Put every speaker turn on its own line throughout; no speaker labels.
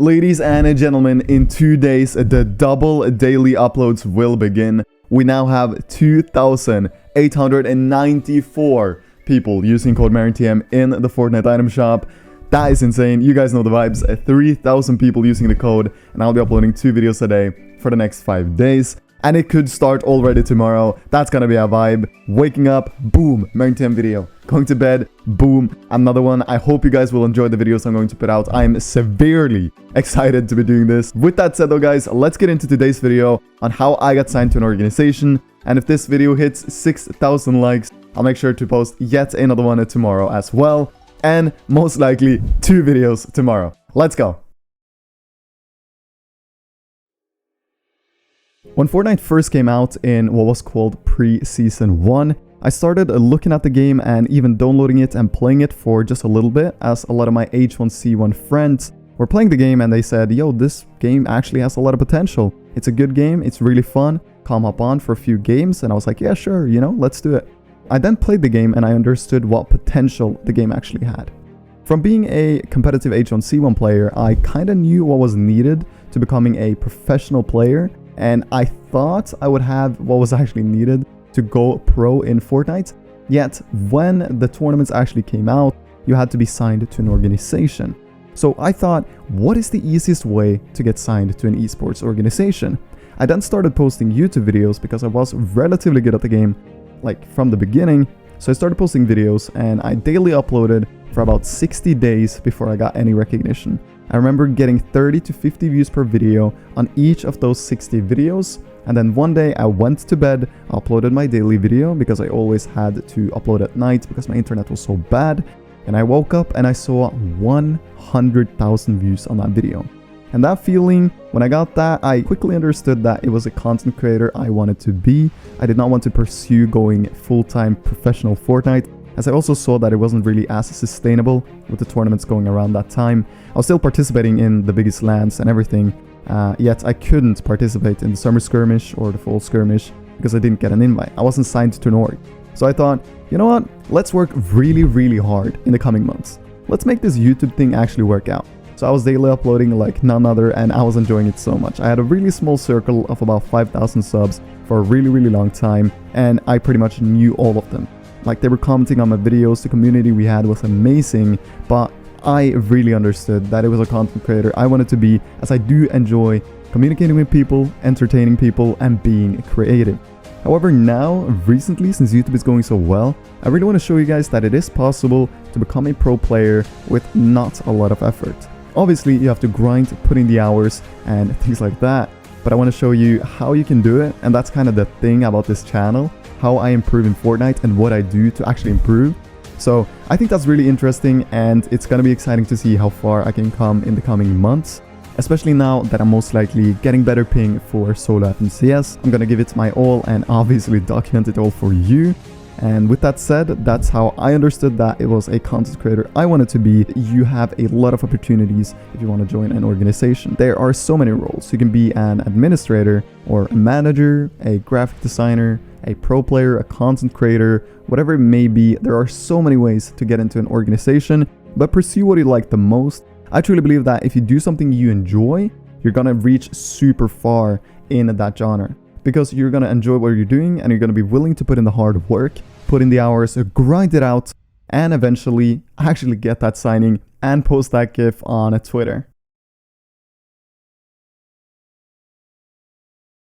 Ladies and gentlemen, in 2 days, the double daily uploads will begin. We now have 2,894 people using code MarinTM in the Fortnite item shop. That is insane. You guys know the vibes. 3,000 people using the code, and I'll be uploading 2 videos a day for the next 5 days. And it could start already tomorrow. That's gonna be a vibe. Waking up, boom, MarinTM video. Going to bed, boom, another one. I hope you guys will enjoy the videos I'm going to put out. I'm severely excited to be doing this. With that said though guys, let's get into today's video on how I got signed to an organization. And if this video hits 6,000 likes, I'll make sure to post yet another one tomorrow as well. And most likely 2 videos tomorrow. Let's go. When Fortnite first came out in what was called pre-season 1, I started looking at the game and even downloading it and playing it for just a little bit, as a lot of my H1C1 friends were playing the game and they said, yo, this game actually has a lot of potential. It's a good game, it's really fun, come hop on for a few games, and I was like, yeah, sure, you know, let's do it. I then played the game and I understood what potential the game actually had. From being a competitive H1C1 player, I kinda knew what was needed to becoming a professional player, and I thought I would have what was actually needed to go pro in Fortnite. Yet, when the tournaments actually came out, you had to be signed to an organization. So I thought, what is the easiest way to get signed to an esports organization? I then started posting YouTube videos because I was relatively good at the game, like from the beginning. So I started posting videos and I daily uploaded for about 60 days before I got any recognition. I remember getting 30 to 50 views per video on each of those 60 videos, and then one day I went to bed, uploaded my daily video because I always had to upload at night because my internet was so bad, and I woke up and I saw 100,000 views on that video. And that feeling, when I got that, I quickly understood that it was a content creator I wanted to be. I did not want to pursue going full-time professional Fortnite, as I also saw that it wasn't really as sustainable with the tournaments going around that time. I was still participating in the biggest LANs and everything, yet I couldn't participate in the summer skirmish or the fall skirmish because I didn't get an invite. I wasn't signed to an org. So I thought, you know what, let's work really hard in the coming months. Let's make this YouTube thing actually work out. So I was daily uploading like none other, and I was enjoying it so much. I had a really small circle of about 5,000 subs for a really long time, and I pretty much knew all of them. Like, they were commenting on my videos, the community we had was amazing, but I really understood that it was a content creator I wanted to be, as I do enjoy communicating with people, entertaining people, and being creative. However, now, recently, since YouTube is going so well, I really want to show you guys that it is possible to become a pro player with not a lot of effort. Obviously, you have to grind, put in the hours, and things like that, but I want to show you how you can do it, and that's kind of the thing about this channel, how I improve in Fortnite and what I do to actually improve. So I think that's really interesting, and it's gonna be exciting to see how far I can come in the coming months, especially now that I'm most likely getting better ping for solo FNCS. I'm gonna give it my all and obviously document it all for you. And with that said, that's how I understood that it was a content creator I wanted to be. You have a lot of opportunities if you want to join an organization. There are so many roles. You can be an administrator or a manager, a graphic designer, a pro player, a content creator, whatever it may be. There are so many ways to get into an organization, but pursue what you like the most. I truly believe that if you do something you enjoy, you're gonna reach super far in that genre, because you're gonna enjoy what you're doing and you're gonna be willing to put in the hard work, put in the hours, grind it out, and eventually actually get that signing and post that GIF on Twitter.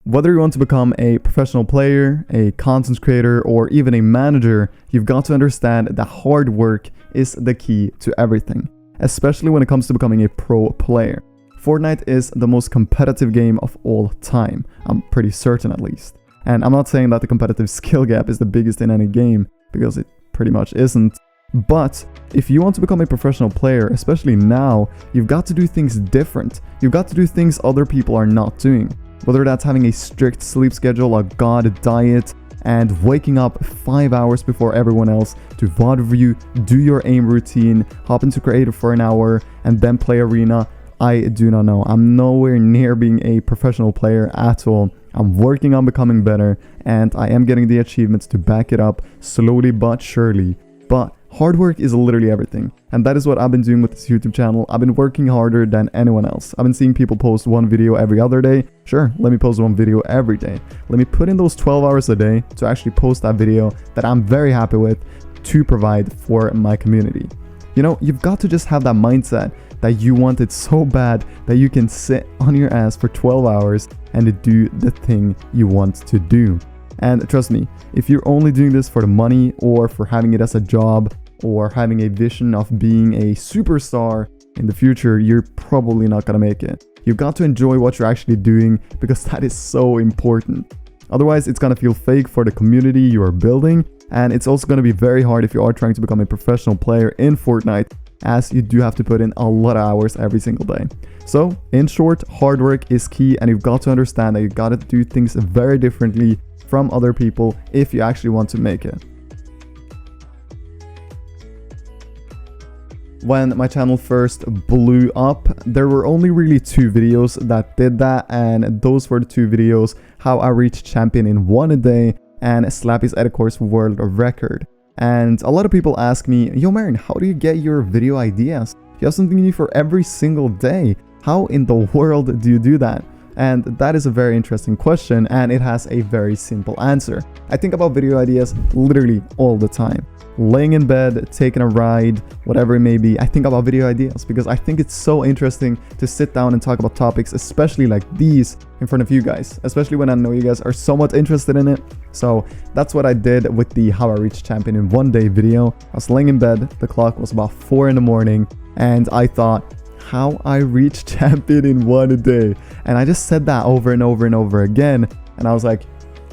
Whether you want to become a professional player, a content creator, or even a manager, you've got to understand that hard work is the key to everything, especially when it comes to becoming a pro player. Fortnite is the most competitive game of all time, I'm pretty certain at least. And I'm not saying that the competitive skill gap is the biggest in any game, because it pretty much isn't. But if you want to become a professional player, especially now, you've got to do things different. You've got to do things other people are not doing. Whether that's having a strict sleep schedule, a god diet, and waking up 5 hours before everyone else to VOD review, do your aim routine, hop into creative for an hour, and then play arena. I do not know. I'm nowhere near being a professional player at all. I'm working on becoming better, and I am getting the achievements to back it up slowly but surely. But Hard work is literally everything, and that is what I've been doing with this YouTube channel. I've been working harder than anyone else. I've been seeing people post one video every other day. Sure, let me post one video every day. Let me put in those 12 hours a day to actually post that video that I'm very happy with to provide for my community. You know, you've got to just have that mindset that you want it so bad that you can sit on your ass for 12 hours and do the thing you want to do. And trust me, if you're only doing this for the money or for having it as a job or having a vision of being a superstar in the future, you're probably not gonna make it. You've got to enjoy what you're actually doing because that is so important. Otherwise, it's gonna feel fake for the community you are building, and it's also gonna be very hard if you are trying to become a professional player in Fortnite, as you do have to put in a lot of hours every single day. So, in short, hard work is key, and you've got to understand that you've got to do things very differently from other people if you actually want to make it. When my channel first blew up, there were only really 2 videos that did that, and those were the 2 videos: how I reached champion in 1 day and Slappy's Editz world record. And a lot of people ask me, yo Marin, how do you get your video ideas? You have something new for every single day. How in the world do you do that? And that is a very interesting question, and it has a very simple answer. I think about video ideas literally all the time. Laying in bed, taking a ride, whatever it may be, I think about video ideas because I think it's so interesting to sit down and talk about topics, especially like these, in front of you guys, especially when I know you guys are somewhat interested in it. So that's what I did with the How I Reached Champion in 1 day video. I was laying in bed, the clock was about 4 in the morning, and I thought, how I reached champion in 1 day. And I just said that over and over and over again. And I was like,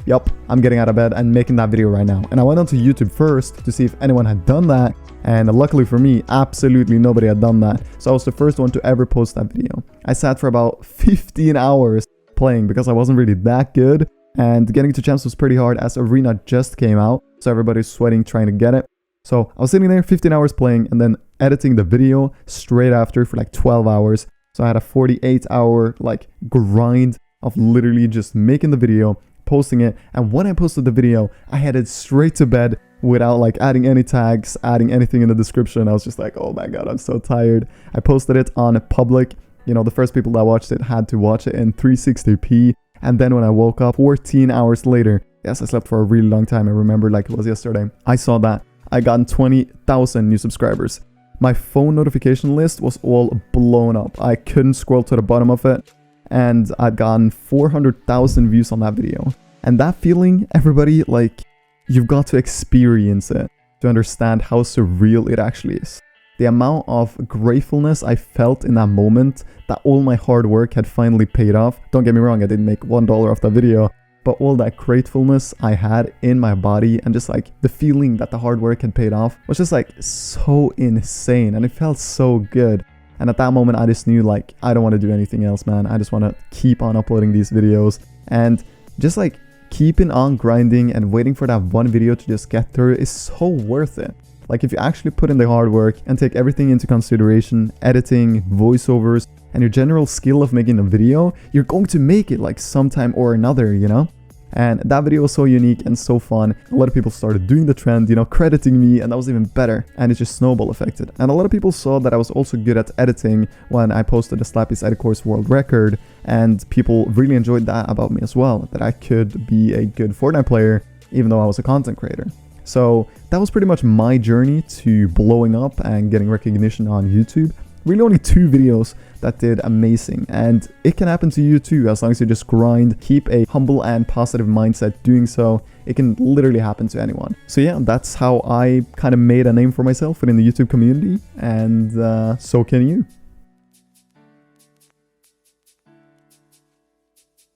yup, I'm getting out of bed and making that video right now. And I went onto YouTube first to see if anyone had done that. And luckily for me, absolutely nobody had done that. So I was the first one to ever post that video. I sat for about 15 hours playing because I wasn't really that good. And getting to champs was pretty hard as Arena just came out. So everybody's sweating trying to get it. So I was sitting there 15 hours playing and then editing the video straight after for like 12 hours. So I had a 48-hour like grind of literally just making the video, posting it. And when I posted the video, I headed straight to bed without like adding any tags, adding anything in the description. I was just like, oh my God, I'm so tired. I posted it on public. You know, the first people that watched it had to watch it in 360p. And then when I woke up 14 hours later, yes, I slept for a really long time. I remember like it was yesterday. I saw that I got 20,000 new subscribers. My phone notification list was all blown up. I couldn't scroll to the bottom of it. And I'd gotten 400,000 views on that video. And that feeling, everybody, like, you've got to experience it to understand how surreal it actually is. The amount of gratefulness I felt in that moment, that all my hard work had finally paid off. Don't get me wrong, I didn't make $1 off that video. But all that gratefulness I had in my body and just like the feeling that the hard work had paid off was just like so insane, and it felt so good. And at that moment I just knew like I don't want to do anything else, man. I just want to keep on uploading these videos and just like keeping on grinding and waiting for that one video to just get through is so worth it. Like if you actually put in the hard work and take everything into consideration, editing, voiceovers, and your general skill of making a video, you're going to make it like sometime or another, you know? And that video was so unique and so fun. A lot of people started doing the trend, you know, crediting me, and that was even better. And it just snowball affected. And a lot of people saw that I was also good at editing when I posted the Slappy's Editz world record. And people really enjoyed that about me as well, that I could be a good Fortnite player, even though I was a content creator. So that was pretty much my journey to blowing up and getting recognition on YouTube. Really only 2 videos that did amazing, and it can happen to you too as long as you just grind, keep a humble and positive mindset doing so. It can literally happen to anyone. So yeah, that's how I kind of made a name for myself within the YouTube community, and so can you.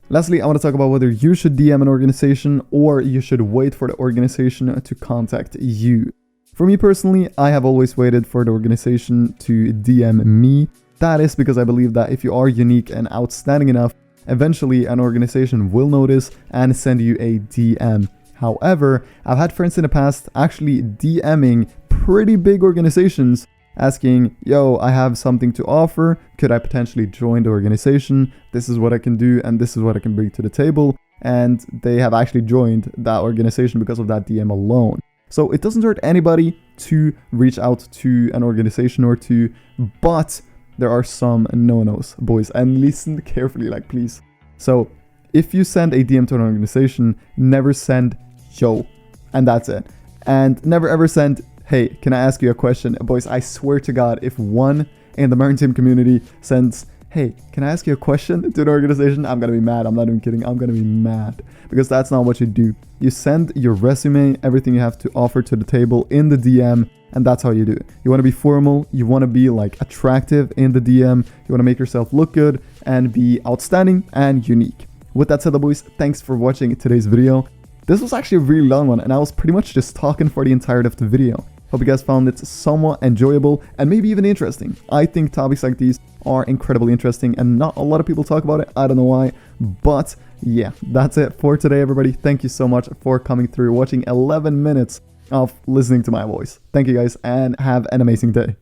Lastly, I want to talk about whether you should DM an organization or you should wait for the organization to contact you. For me personally, I have always waited for the organization to DM me. That is because I believe that if you are unique and outstanding enough, eventually an organization will notice and send you a DM. However, I've had friends in the past actually DMing pretty big organizations asking, yo, I have something to offer. Could I potentially join the organization? This is what I can do and this is what I can bring to the table. And they have actually joined that organization because of that DM alone. So it doesn't hurt anybody to reach out to an organization or two, but there are some no-nos, boys, and listen carefully, like, please. So if you send a DM to an organization, never send yo, and that's it. And never ever send, hey, can I ask you a question? Boys, I swear to God, if one in the maritime community sends, hey, can I ask you a question to an organization? I'm gonna be mad. I'm not even kidding. I'm gonna be mad, because that's not what you do. You send your resume, everything you have to offer to the table in the DM, and that's how you do it. You want to be formal, you want to be like attractive in the DM, you want to make yourself look good and be outstanding and unique. With that said, boys, thanks for watching today's video. This was actually a really long one, and I was pretty much just talking for the entirety of the video. Hope you guys found it somewhat enjoyable and maybe even interesting. I think topics like these are incredibly interesting and not a lot of people talk about it. I don't know why, but yeah, that's it for today, everybody. Thank you so much for coming through, watching 11 minutes of listening to my voice. Thank you guys, and have an amazing day.